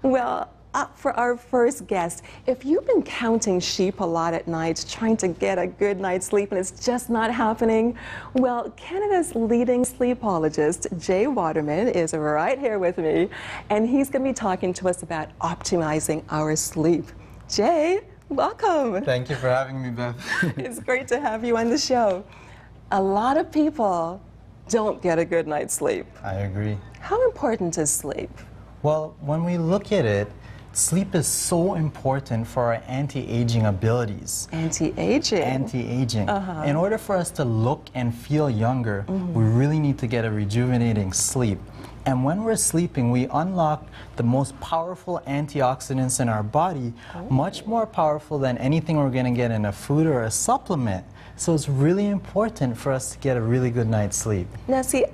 Well, up for our first guest, if you've been counting sheep a lot at night, trying to get a good night's sleep and it's just not happening, well, Canada's leading sleepologist, Jay Waterman, is right here with me, and he's going to be talking to us about optimizing our sleep. Jay, welcome. Thank you for having me, Beth. It's great to have you on the show. A lot of people don't get a good night's sleep. I agree. How important is sleep? Well, when we look at it, sleep is so important for our anti-aging abilities. Anti-aging? Anti-aging. In order for us to look and feel younger, we really need to get a rejuvenating sleep. And when we're sleeping, we unlock the most powerful antioxidants in our body, much more powerful than anything we're going to get in a food or a supplement. So it's really important for us to get a really good night's sleep. Now see,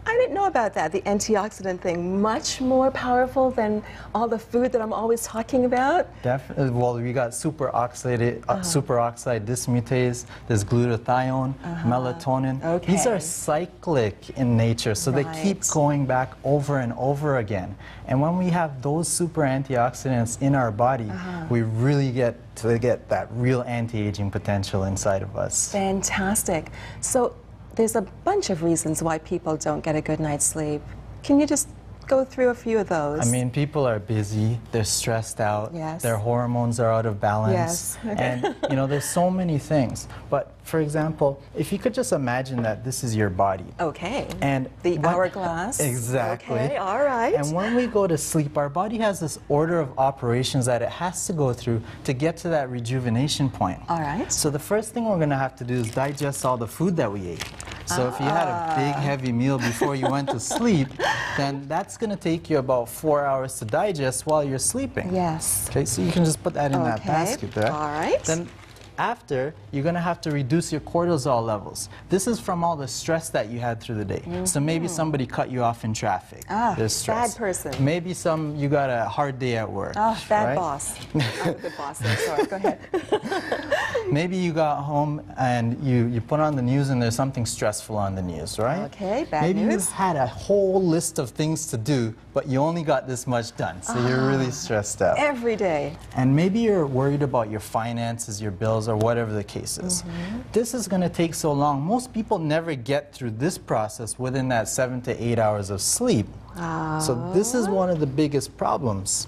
I didn't know about that, the antioxidant thing. Much more powerful than all the food that I'm always talking about? Definitely. Well, we got superoxide dismutase, there's glutathione, melatonin. Okay. These are cyclic in nature, so they keep going back over and over again. And when we have those super antioxidants in our body, we really get that real anti-aging potential inside of us. Fantastic. So there's a bunch of reasons why people don't get a good night's sleep. Can you just go through a few of those? I mean, people are busy, they're stressed out, their hormones are out of balance, and you know, there's so many things. But for example, if you could just imagine that this is your body. Okay. And the hourglass. Exactly. Okay, all right. And when we go to sleep, our body has this order of operations that it has to go through to get to that rejuvenation point. All right. So the first thing we're going to have to do is digest all the food that we ate. So if you had a big, heavy meal before you went to sleep, then that's going to take you about 4 hours to digest while you're sleeping. Yes. Okay, so you can just put that in that basket there. All right. Then after, you're going to have to reduce your cortisol levels. This is from all the stress that you had through the day. So maybe somebody cut you off in traffic. There's stress. Bad person. Maybe you got a hard day at work. Bad boss. I'm a good boss, I'm sorry. Go ahead. Maybe you got home and you put on the news and there's something stressful on the news, right? Okay, bad Maybe news. you had a whole list of things to do, but you only got this much done, so you're really stressed out. Every day. And maybe you're worried about your finances, your bills, or whatever the case is. This is going to take so long. Most people never get through this process within that 7 to 8 hours of sleep. So this is one of the biggest problems.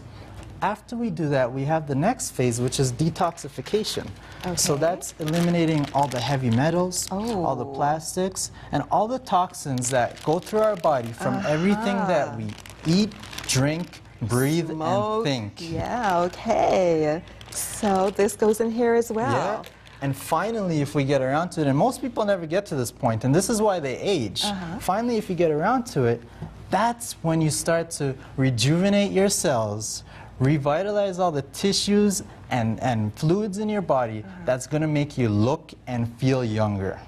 After we do that, we have the next phase, which is detoxification. So that's eliminating all the heavy metals, all the plastics, and all the toxins that go through our body from everything that we eat, drink, breathe, and think. Yeah, okay. So this goes in here as well. Yeah. And finally, if we get around to it, and most people never get to this point, and this is why they age, finally, if you get around to it, that's when you start to rejuvenate your cells, revitalize all the tissues and fluids in your body. That's going to make you look and feel younger.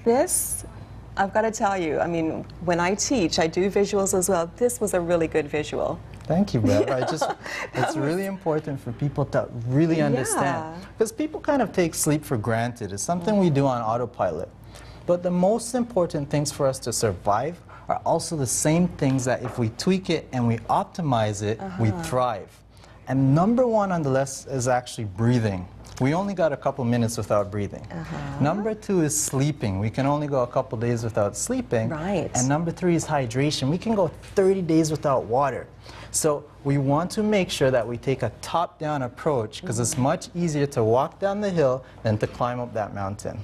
This, I've got to tell you, I mean, when I teach, I do visuals as well. This was a really good visual. Thank you, Bev. It's really important for people to really understand. Because people kind of take sleep for granted. It's something we do on autopilot. But the most important things for us to survive are also the same things that if we tweak it and we optimize it, we thrive. And number one on the list is actually breathing. We only got a couple minutes without breathing. Number two is sleeping. We can only go a couple days without sleeping. Right. And number three is hydration. We can go 30 days without water. So we want to make sure that we take a top-down approach because it's much easier to walk down the hill than to climb up that mountain.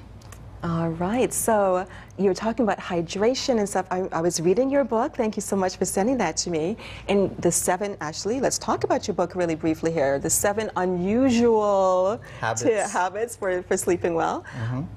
All right, so you're talking about hydration and stuff. I was reading your book. Thank you so much for sending that to me. And the 7, actually, let's talk about your book really briefly here. The 7 unusual habits for sleeping well.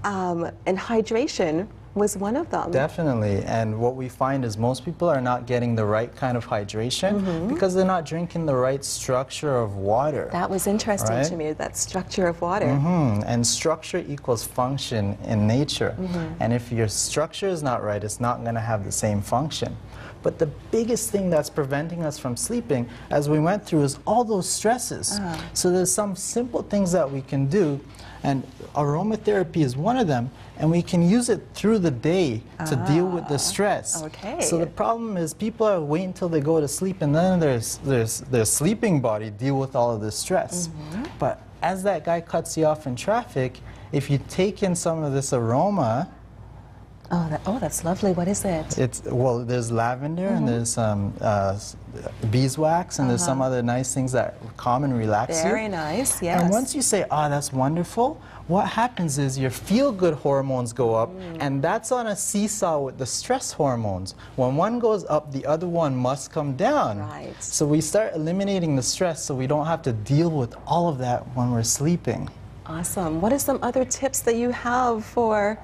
And hydration was one of them. Definitely, and what we find is most people are not getting the right kind of hydration because they're not drinking the right structure of water. That was interesting to me, that structure of water. And structure equals function in nature. And if your structure is not right, it's not going to have the same function. But the biggest thing that's preventing us from sleeping, as we went through, is all those stresses. So there's some simple things that we can do, and aromatherapy is one of them, and we can use it through the day to deal with the stress. Okay. So the problem is people are waiting until they go to sleep, and then their sleeping body deal with all of this stress. But as that guy cuts you off in traffic, if you take in some of this aroma, that's lovely. What is it? Well, there's lavender and there's beeswax and there's some other nice things that calm and relax you. Very nice, yes. And once you say, oh, that's wonderful, what happens is your feel-good hormones go up, and that's on a seesaw with the stress hormones. When one goes up, the other one must come down. Right. So we start eliminating the stress so we don't have to deal with all of that when we're sleeping. Awesome. What are some other tips that you have for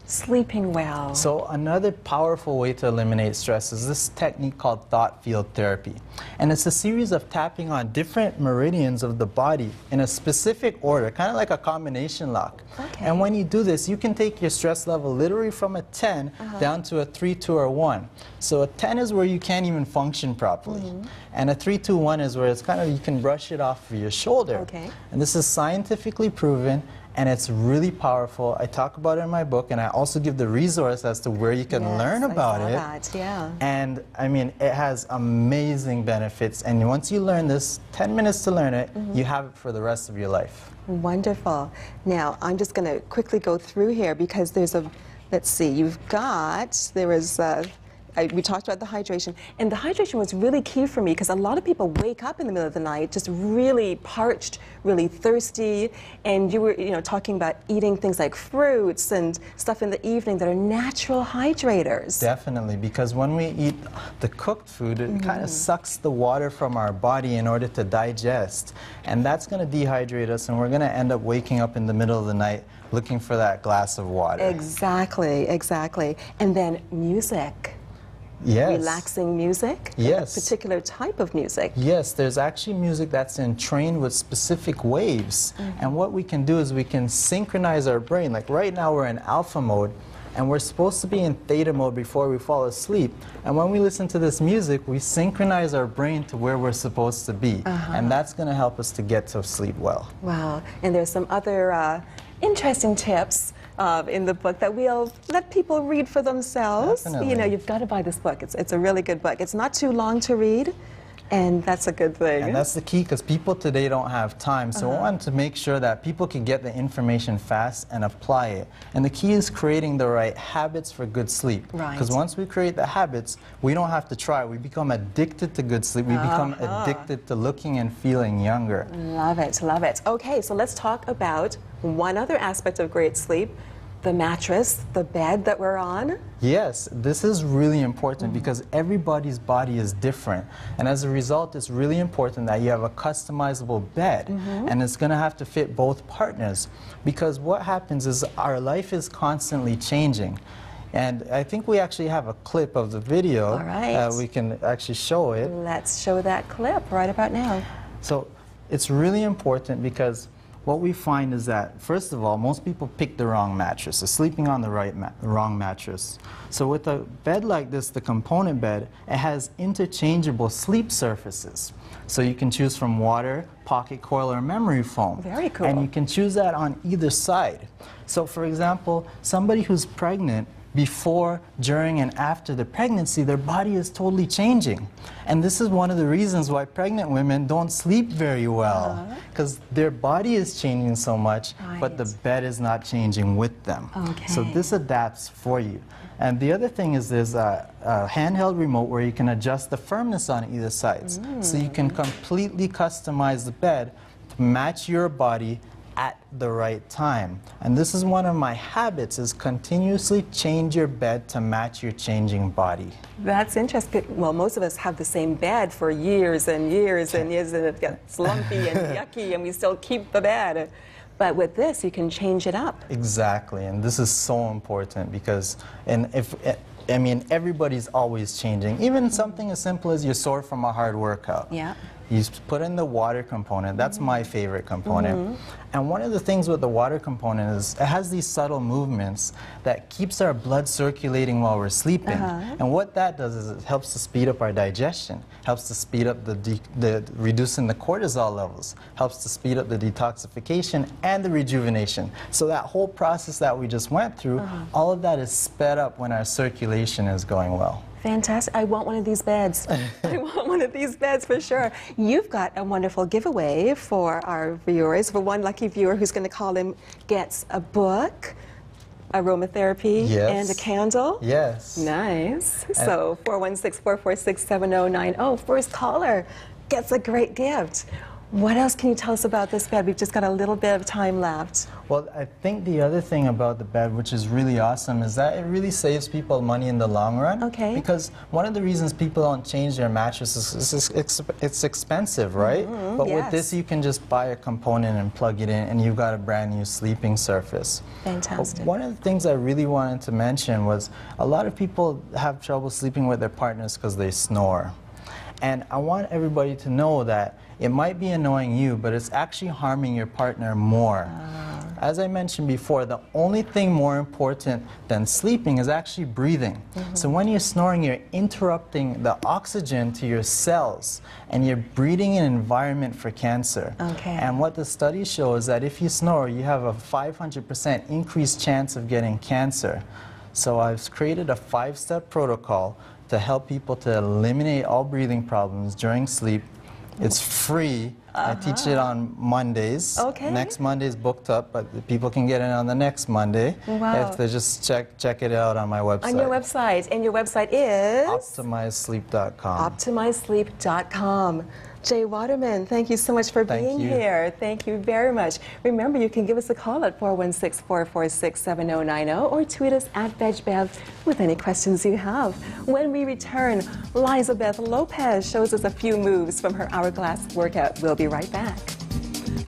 sleeping well? So another powerful way to eliminate stress is this technique called thought field therapy. And it's a series of tapping on different meridians of the body in a specific order, kind of like a combination lock. Okay. And when you do this, you can take your stress level literally from a 10 down to a 3, 2, or 1. So a 10 is where you can't even function properly. And a 3, 2, 1 is where it's kind of, you can brush it off of your shoulder. Okay. And this is scientifically proven, and it's really powerful. I talk about it in my book, and I also give the resource as to where you can learn about it. That, yeah. And I mean, it has amazing benefits. And once you learn this, 10 minutes to learn it, you have it for the rest of your life. Wonderful. Now, I'm just going to quickly go through here because there's a, let's see, we talked about the hydration, and the hydration was really key for me because a lot of people wake up in the middle of the night just really parched, really thirsty, and you were talking about eating things like fruits and stuff in the evening that are natural hydrators. Definitely, because when we eat the cooked food, it kind of sucks the water from our body in order to digest, and that's going to dehydrate us, and we're going to end up waking up in the middle of the night looking for that glass of water. Exactly, exactly. And then music. Yes. Relaxing music? Yes. A particular type of music? Yes, there's actually music that's trained with specific waves. And what we can do is we can synchronize our brain. Like right now we're in alpha mode, and we're supposed to be in theta mode before we fall asleep. And when we listen to this music, we synchronize our brain to where we're supposed to be. And that's going to help us to get to sleep well. Wow. And there's some other interesting tips in the book that we'll let people read for themselves. Definitely. You've got to buy this book. It's a really good book. It's not too long to read, and that's a good thing. And that's the key, because people today don't have time. So we want to make sure that people can get the information fast and apply it. And the key is creating the right habits for good sleep. Right. Because once we create the habits, we don't have to try. We become addicted to good sleep. We become addicted to looking and feeling younger. Love it, love it. Okay, so let's talk about one other aspect of great sleep, the mattress, the bed that we're on. Yes, this is really important because everybody's body is different. And as a result, it's really important that you have a customizable bed. And it's going to have to fit both partners. Because what happens is our life is constantly changing. And I think we actually have a clip of the video. All right. We can actually show it. Let's show that clip right about now. So it's really important because what we find is that, first of all, most people pick the wrong mattress. They're sleeping on the wrong mattress. So with a bed like this, the component bed, it has interchangeable sleep surfaces. So you can choose from water, pocket coil, or memory foam. Very cool. And you can choose that on either side. So for example, somebody who's pregnant, before, during, and after the pregnancy, their body is totally changing. And this is one of the reasons why pregnant women don't sleep very well, because their body is changing so much, but the bed is not changing with them. Okay. So this adapts for you. And the other thing is there's a handheld remote where you can adjust the firmness on either sides. So you can completely customize the bed to match your body at the right time. And this is one of my habits, is continuously change your bed to match your changing body. That's interesting. Well, most of us have the same bed for years and years and years, and it gets lumpy and yucky, and we still keep the bed. But with this, you can change it up. Exactly, and this is so important because, I mean, everybody's always changing. Even something as simple as you're sore from a hard workout. Yeah. You put in the water component. That's my favorite component. And one of the things with the water component is it has these subtle movements that keeps our blood circulating while we're sleeping. And what that does is it helps to speed up our digestion, helps to speed up the reducing the cortisol levels, helps to speed up the detoxification and the rejuvenation. So that whole process that we just went through, all of that is sped up when our circulation is going well. Fantastic. I want one of these beds. I want one of these beds for sure. You've got a wonderful giveaway for our viewers. For one lucky viewer who's going to call in, gets a book, aromatherapy, and a candle. Yes. Nice. So 416-446-7090. First caller gets a great gift. What else can you tell us about this bed? We've just got a little bit of time left. Well, I think the other thing about the bed, which is really awesome, is that it really saves people money in the long run. Okay. Because one of the reasons people don't change their mattresses is it's expensive, right? But with this, you can just buy a component and plug it in, and you've got a brand new sleeping surface. Fantastic. But one of the things I really wanted to mention was a lot of people have trouble sleeping with their partners because they snore. And I want everybody to know that it might be annoying you, but it's actually harming your partner more. As I mentioned before, the only thing more important than sleeping is actually breathing. So when you're snoring, you're interrupting the oxygen to your cells, and you're breeding an environment for cancer. And what the studies show is that if you snore, you have a 500% increased chance of getting cancer. So I've created a 5-step protocol to help people to eliminate all breathing problems during sleep. It's free. I teach it on Mondays. Next Monday is booked up, but people can get it on the next Monday. If they just check it out on my website. On your website. And your website is? OptimizeSleep.com. OptimizeSleep.com. Jay Waterman, thank you so much for being here. Thank you very much. Remember, you can give us a call at 416-446-7090 or tweet us at VegBev with any questions you have. When we return, Lizabeth Lopez shows us a few moves from her hourglass workout. We'll be right back.